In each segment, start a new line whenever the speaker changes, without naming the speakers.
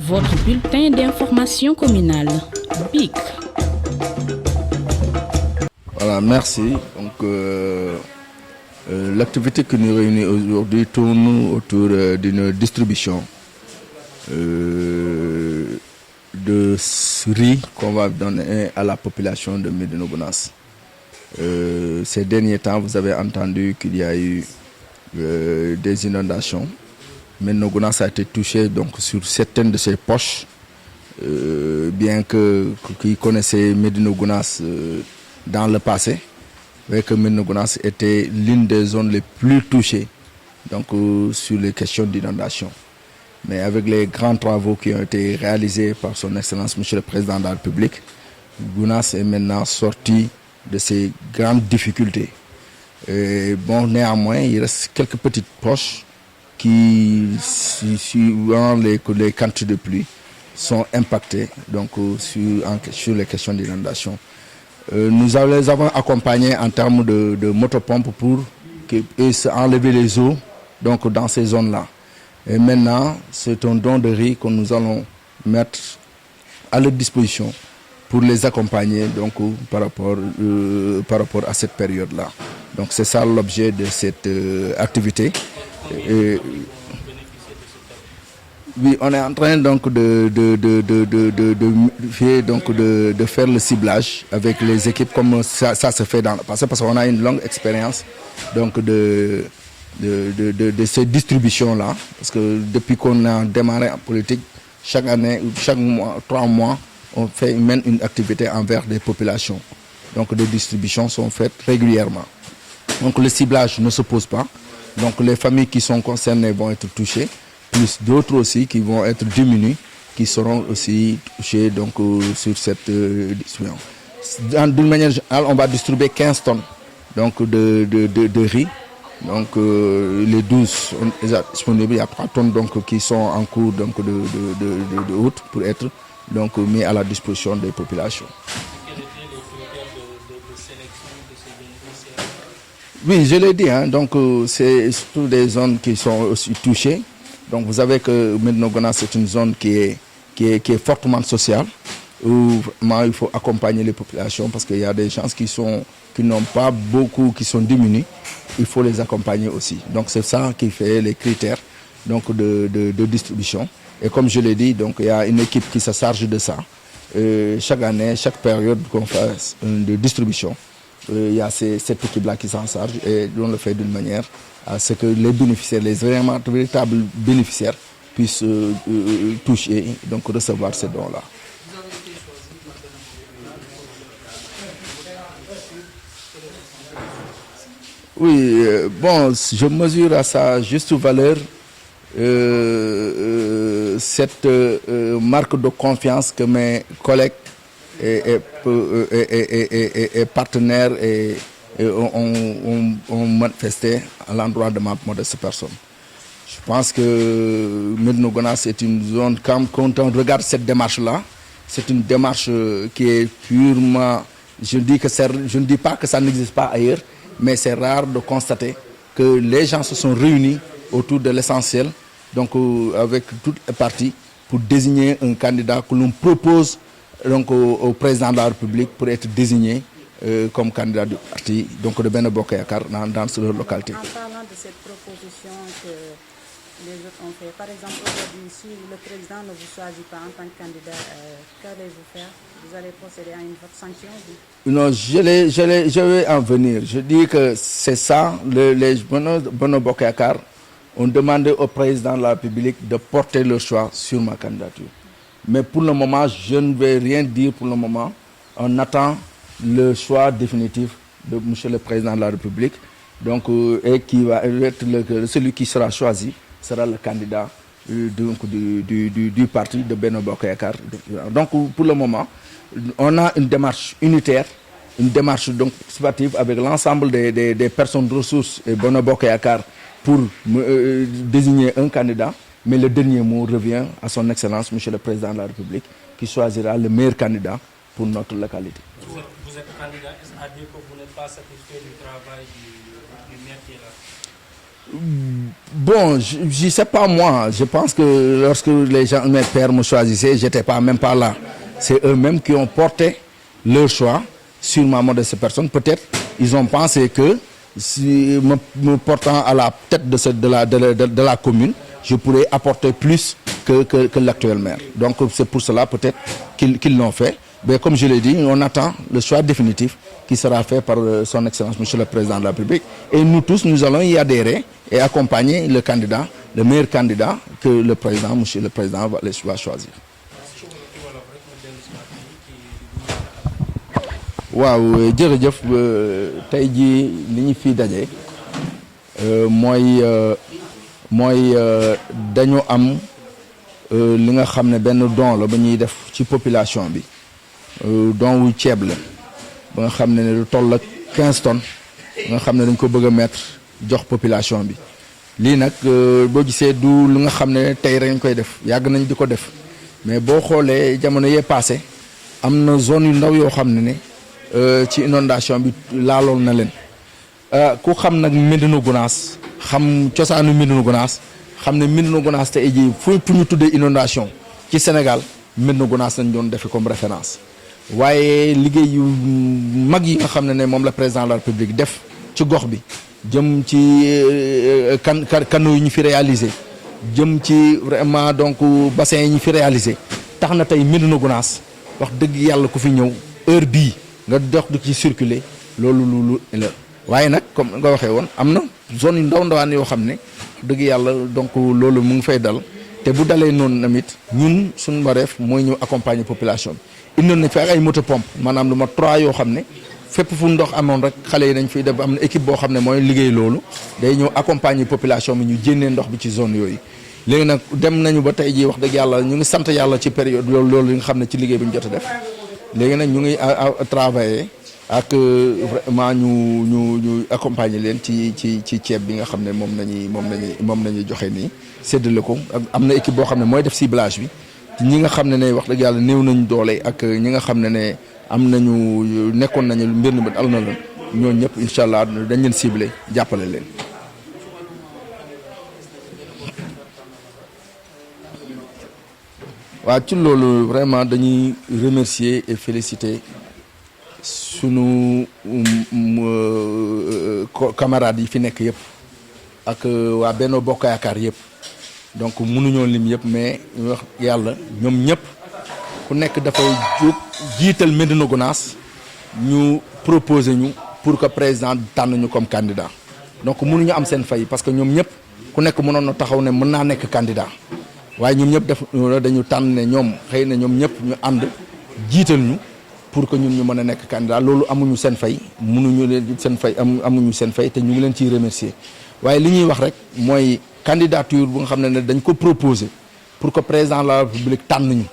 Votre bulletin d'information communale, BIC.
Voilà, merci. Donc, l'activité qui nous réunit aujourd'hui tourne autour d'une distribution de riz qu'on va donner à la population de Médina Gounass. Ces derniers temps, vous avez entendu qu'il y a eu des inondations. Médina Gounass a été touché donc, sur certaines de ses poches, bien que qui connaissaient Médina Gounass dans le passé, voyez que Médina Gounass était l'une des zones les plus touchées donc, sur les questions d'inondation. Mais avec les grands travaux qui ont été réalisés par son Excellence, Monsieur le Président de la République, Gounass est maintenant sorti de ces grandes difficultés. Et bon, néanmoins, il reste quelques petites poches qui, suivant les quantités de pluie, sont impactées donc, sur les questions d'inondation. Nous les avons accompagnés en termes de motopompes pour enlever les eaux donc, dans ces zones-là. Et maintenant, c'est un don de riz que nous allons mettre à leur disposition pour les accompagner donc, par rapport à cette période-là. Donc c'est ça l'objet de cette activité. Oui, on est en train donc de faire le ciblage avec les équipes comme ça se fait dans le passé parce qu'on a une longue expérience donc de ces distributions-là. Parce que depuis qu'on a démarré en politique, chaque année, chaque mois, 3 mois, on mène une activité envers des populations. Donc des distributions sont faites régulièrement. Donc le ciblage ne se pose pas. Donc les familles qui sont concernées vont être touchées, plus d'autres aussi qui vont être diminuées, qui seront aussi touchées donc, sur cette distribution. D'une manière générale, on va distribuer 15 tonnes donc, de riz. Donc les 12 sont déjà disponibles. Il y a 3 tonnes donc, qui sont en cours donc, de route pour être donc, mis à la disposition des populations. Oui, je l'ai dit, hein, donc c'est surtout des zones qui sont aussi touchées. Donc vous savez que Médina Gounass c'est une zone qui est fortement sociale, où vraiment, il faut accompagner les populations parce qu'il y a des gens qui n'ont pas beaucoup, qui sont diminués. Il faut les accompagner aussi. Donc c'est ça qui fait les critères donc, de distribution. Et comme je l'ai dit, donc, il y a une équipe qui se charge de ça. Chaque année, chaque période qu'on fasse de distribution, il y a cette équipe-là qui s'en charge et on le fait d'une manière à ce que les bénéficiaires, les véritables bénéficiaires puissent toucher, donc recevoir ces dons-là. Oui, bon, je mesure à sa juste valeur cette marque de confiance que mes collègues et partenaires ont manifesté à l'endroit de ma modeste personne. Je pense que Médina Gounass est une zone, quand on regarde cette démarche-là, c'est une démarche qui est purement, je ne dis pas que ça n'existe pas ailleurs, mais c'est rare de constater que les gens se sont réunis autour de l'essentiel, donc avec toutes les parties, pour désigner un candidat que l'on propose donc, au président de la République pour être désigné comme candidat du parti donc de Benno Bokk Yakaar dans leur localité.
En parlant de cette proposition que les autres ont fait, par exemple aujourd'hui, si le président ne vous choisit pas en tant que candidat, qu'allez-vous faire? Vous allez procéder à une vote sanction?
Non, je vais en venir. Je dis que c'est ça, les Benno Bokk Yakaar ont demandé au président de la République de porter le choix sur ma candidature. Mais pour le moment, je ne vais rien dire pour le moment. On attend le choix définitif de M. le Président de la République. Donc, et qui va être celui qui sera choisi sera le candidat du parti de Benno Bokk Yakaar. Donc, pour le moment, on a une démarche unitaire, une démarche donc participative avec l'ensemble des personnes ressources et Benno Bokk Yakaar pour désigner un candidat. Mais le dernier mot revient à son Excellence, M. le Président de la République, qui choisira le meilleur candidat pour notre localité.
Vous êtes candidat, est-ce à dire que vous n'êtes pas satisfait du travail du maire qui est là?
Bon, je sais pas moi. Je pense que lorsque les gens, mes pères me choisissaient, j'étais même pas là. C'est eux-mêmes qui ont porté leur choix sur ma modeste personne. Peut-être ils ont pensé que si me portant à la tête de la commune, je pourrais apporter plus que l'actuel maire. Donc c'est pour cela peut-être qu'ils l'ont fait. Mais comme je l'ai dit, on attend le choix définitif qui sera fait par son Excellence Monsieur le Président de la République. Et nous tous, nous allons y adhérer et accompagner le candidat, le meilleur candidat que le président, Monsieur le Président va choisir. waaw jërëjëf tey jii li ñu fi daje mooy dañu am li nga xam ne benn don la ba ñuy def ci population bi don wu ceeb la ba nga xam ne lu toll ak 15 tonnes nga xam ne dañ ko bëgg a mettre jox population bi lii nag boo gisee du lu nga xam ne tey rek ñu koy def yàgg nañ di ko def mais boo xoolee jamono yee passé am na zone yu ndaw yoo xam ne ci inondation bi laaloon na leen ku xam nag Médina Gounass xam cosaanu Médina Gounass xam ne Médina Gounass tey jii fu ñu tuddee inondation ci Sénégal Médina Gounass lañ doon defee comme référence waaye liggéey yu mag yi nga xam ne moom la président de la République def ci gox bi jëm ci canaux yi ñu fi réalisé jëm ci vraiment donc bassin yi ñu fi réalisé tax na tey Médina Gounass wax dëgg yàlla ku fi ñëw heure bii nga dox du ci circuler loolu lu la waaye nag comme nga waxee woon am na zone yu ndawaan yoo xam ne dëgg yàlla donc loolu mu ngi fay dal te bu dalee noonu tamit ñun suñu wareef mooy ñëw accompagner population bi indoon nañ fi ak ay moto pompe maanaam lu ma 3 yoo xam ne fépp fu ndox amoon rek xale yi dañ fiy def am na équipe boo xam ne mooy liggéey loolu day ñëw accompagner population bi ñu jénnee ndox bi ci zone yooyu léegi nag dem nañu ba tey jii wax dëgg yàlla ñu ngi sant yàlla ci période loolu li nga xam ne ci liggéey bi ñu jot a def léegi nag ñu ngi travailler ak vraiment ñu accompagner leen ci ceeb bi nga xam ne moom nañuy joxe nii séddale ko am na équipe boo xam ne mooy def ciblage bi ñi nga xam ne wax dëgg yàlla néew nañu doole ak ñi nga xam ne am nañu nekkoon nañu mbir mi al na leen ñooñu ñëpp incha allah dañ leen ciblé jàppale leen. waaw ci loolu vraiment dañuy remercier et féliciter sunu camarades yi fi nekk yëpp ak waa Benno Bokk Yaakaar yëpp donc mënuñoo lim yëpp mais wax yàlla ñoom ñëpp ku nekk dafay jóg jiital Médina Gounass ñu proposer ñu pour que président tànn ñu comme candidat donc mënuñu am seen fay parce que ñoom ñëpp ku nekk mënoon na taxaw ne mën naa nekk candidat waaye ñoom ñëpp dañu tànn ne ñoom xëy na ñoom ñëpp ñu ànd jiital ñu pour que ñun ñu mën a nekk candidat loolu amuñu seen fay mënuñu leen seen fay amuñu seen fay te ñu ngi leen ciy remercier waaye li ñuy wax rek mooy candidature bu nga xam ne dañ ko proposer pour que président de la république tànn ñu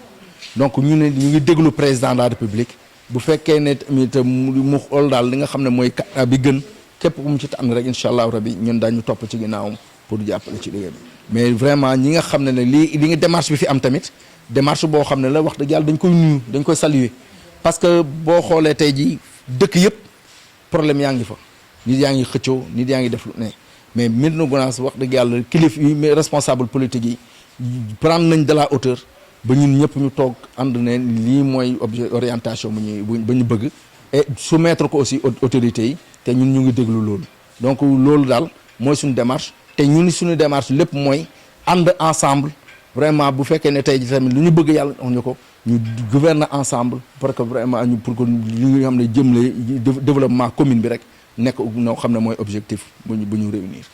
donc ñu ngi déglu président de la république bu fekkee ne tamit mu xool daal li nga xam ne mooy candidat bi gën képp ku mu ci tànn rek incha allah rabi ñun daañu topp ci ginnaawam pour jàppale ci liggéey bi mais vraiment ñi nga xam ne li nga démarche bi fi am tamit démarche boo xam ne la wax dëgg yàlla dañ koy nuyu dañ koy saluer parce que boo xoolee tey jii dëkk yëpp problème yaa ngi fa nit yaa ngi xëccoo nit yaa ngi def lu ne mais Médina Gounass wax dëgg yàlla kilif yi mais responsable politique yi prendre nañ de la hauteur ba ñun ñëpp ñu toog ànd ne lii mooy objet orientation ba ñu bëgg et soumettre ko aussi autorités yi te ñun ñu ngi déglu loolu donc loolu daal mooy suñu démarche te ñun suñu démarche lépp mooy ànd ensemble vraiment bu fekkee ne tey ji tamit lu ñu bëgg yàlla wax ñu ko ñu gouverner ensemble pour que vraiment ñu pour que li nga xam ne jëmle développement commune bi rek nekk noo xam ne mooy objectif bu ñu réunir